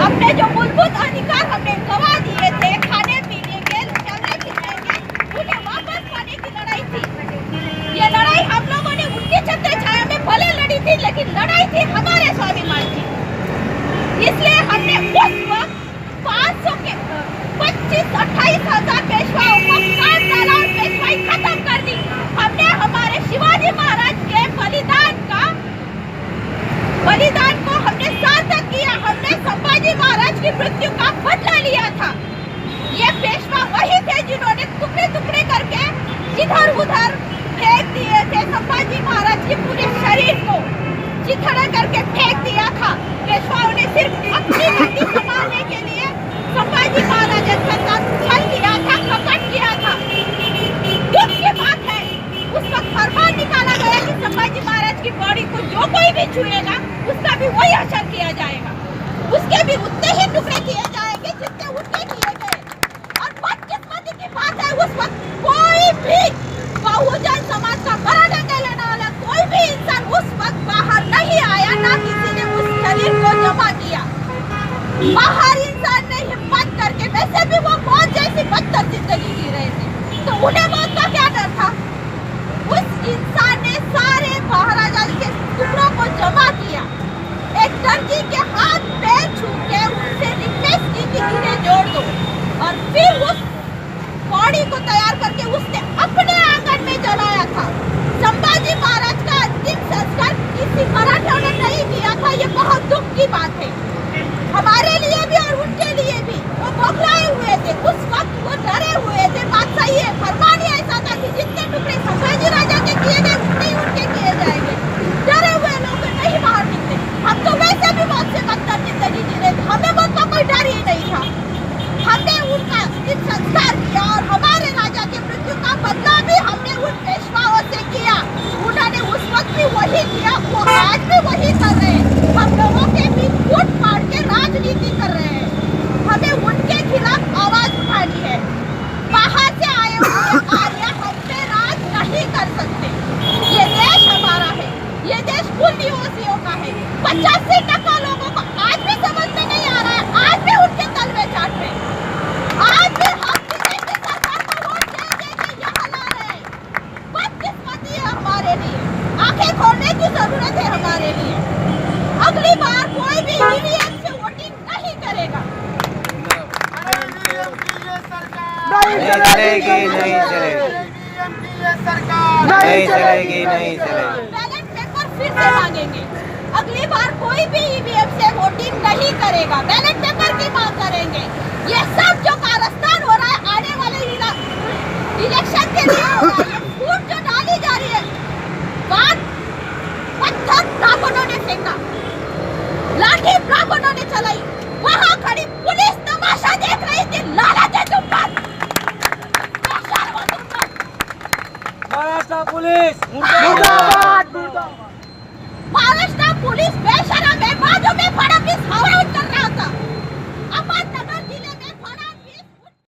अपने जो मूलभूत अधिकार हमने गवा दिए थे, खाने पीने के, चलने फिरने के, उन्हें वापस पाने की लड़ाई थी। ये लड़ाई हम लोगों ने उनके छत्र छाया में भले लड़ी थी, लेकिन लड़ाई थी हमारे स्वाभिमान की। इसलिए हमने उस वक्त 500 के 25-28 हजार पेशवाओं को काट डाला और पेशवाई खत्म कर दी। हमने हमारे शिवाजी महाराज के बलिदान को हमने सार्थक किया। हमने संभाजी महाराज की मृत्यु का बदला लिया था। ये पेशवा वही थे जिन्होंने टुकड़े टुकड़े करके इधर उधर फेंक दिए थे। संभाजी महाराज के पूरे शरीर को चिथड़ा करके फेंक दिया था। पेशवाओं ने सिर्फ अपनी गद्दी संभालने के लिए संभाजी महाराज के साथ छल किया था, कपट किया था। दुख की बात है, उस वक्त फरमान निकाला गया कि संभाजी महाराज की बॉडी को जो कोई भी छुएगा उसका भी वही असर किया जाएगा, उसके भी उतने ही टुकड़े किए जाएंगे जितने उनके किए गए। और बदकिस्मती की बात है, उस वक्त कोई भी बहुजन समाज का मराठा कहलाने वाला कोई भी इंसान उस वक्त बाहर नहीं आया, ना किसी ने उस शरीर को जमा किया। बाहर इंसान ने हिम्मत करके, वैसे भी वो मौत जैसी बदतर जिंदगी जी रहे थे, तो उन्हें मौत का क्या डर था। उस इंसान ने सारे महाराजा के टुकड़ों को जमा किया, एक टर्की के हाथ पैर छू के उनसे रिक्वेस्ट की कि इन्हें जोड़ दो, और फिर उस बॉडी को तैयार करके उसने अपने आंगन में जलाया था। संभाजी महाराज का अंतिम संस्कार किसी मराठा ने नहीं किया था। ये बहुत दुख की बात है हमारे लिए भी और उनके लिए भी। वो बौखलाए हुए थे, उस वक्त वो डरे हुए थे। बात सही है, फरमान ही ऐसा था कि जितने टुकड़े संभाजी राजा के किए गए उतने ही उनके किए जाएंगे। डरे हुए लोग नहीं बाहर निकले। हम तो वैसे भी मौत से बदतर जिंदगी जी रहे थे, हमें मौत का कोई डर ही नहीं था। हमने उनका संस्कार किया और हमारे राजा की मृत्यु का बदला भी हमने उन पेशवाओं से किया। उन्होंने उस वक्त भी वही किया, वो आज भी वही कर रहे हैं। हम लोगों के भी फूट फाड़ के राजनीति कर रहे हैं। हमें उनके खिलाफ आवाज उठानी है। बाहर से आए हुए आर्य हम पे राज नहीं कर सकते। ये देश हमारा है, ये देश मूल निवासियों का है। 85% लोगों को आज भी समझ में नहीं आ रहा है, आज भी उनके तलवे चाट रहे हैं। आज भी हम किसी की सरकार को वोट दे के यहाँ ला रहे हैं। बदकिस्मती है हमारे लिए, आंखें खोलने की जरूरत है हमारे लिए। अगली बार कोई भी ईवीएम से वोटिंग नहीं करेगा। नहीं चलेगी, नहीं चलेगी, नहीं चलेगी, नहीं चलेगी। बैलेट पेपर फिर से मांगेंगे। अगली बार कोई भी ईवीएम से वोटिंग नहीं करेगा, बैलेट पेपर की मांग करेंगे। ये सब जो कारस्तान हो रहा है आने वाले इलेक्शन के लिए हो रहा है, फूट जो डाली जा रही है, बात पत्थर ब्राह्मणों ने फेंका, लाठी ब्राह्मणों ने चलाई, वहाँ खड़ी पुलिस तमाशा देख रही थी। लालच है तुम पर, बेशर्म हो तुम पर। महाराष्ट्र पुलिस मुर्दाबाद, मुर्दाबाद। महाराष्ट्र पुलिस बेशरम है। बाजू में फडणवीस हवा कर रहा था, अपन